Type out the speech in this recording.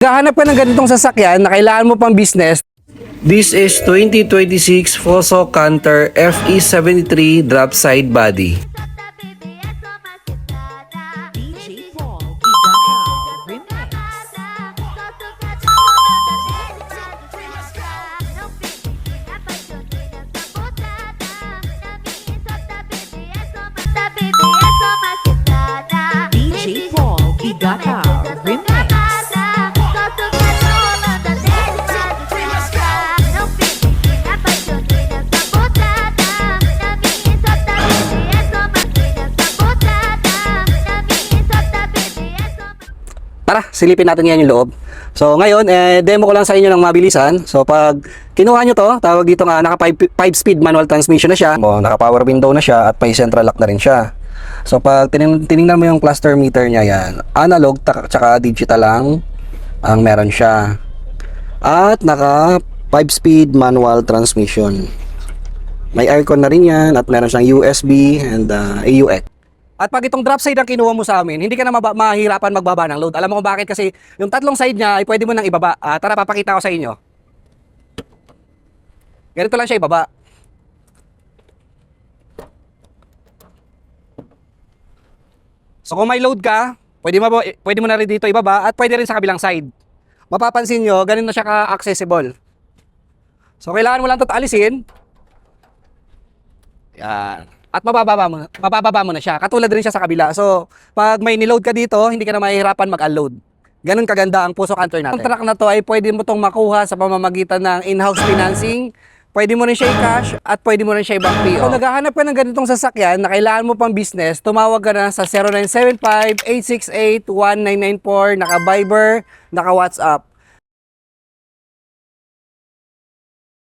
Gahanap ka ng ganitong sasakyan na kailangan mo pang business. This is 2026 Fuso Canter FE73 drop side body. DJ Paul Gigata Remix. DJ Paul Gigata Remix. Tara, silipin natin ngayon yung loob. So ngayon, demo ko lang sa inyo ng mabilisan. So pag kinuha nyo to, tawag dito nga, naka 5 speed manual transmission na siya. Naka power window na siya at may central lock na rin siya. So pag tinignan mo yung cluster meter niya, yan, analog tsaka digital lang ang meron siya. At naka 5 speed manual transmission. May aircon na rin yan at meron siyang USB and AUX. At pag itong drop side ang kinuha mo sa amin, hindi ka na mahirapan magbaba ng load. Alam mo kung bakit? Kasi yung tatlong side niya ay pwede mo nang ibaba. Tara, papakita ko sa inyo. Ganito lang siya ibaba. So kung may load ka, pwede mo na rin dito ibaba at pwede rin sa kabilang side. Mapapansin nyo, ganun na siya ka-accessible. So kailangan mo lang ito alisin. Yan. At mabababa mo na siya. Katulad rin siya sa kabila. So, pag may niload ka dito, hindi ka na mahihirapan mag-unload. Ganun kaganda ang Fuso Canter natin. Ang truck na to ay pwede mo tong makuha sa pamamagitan ng in-house financing. Pwede mo rin siya i-cash at pwede mo rin siya i-bank PO. Kung naghahanap ka ng ganitong sasakyan na kailangan mo pang business, tumawag ka na sa 0975-868-1994, naka-Viber, naka-WhatsApp.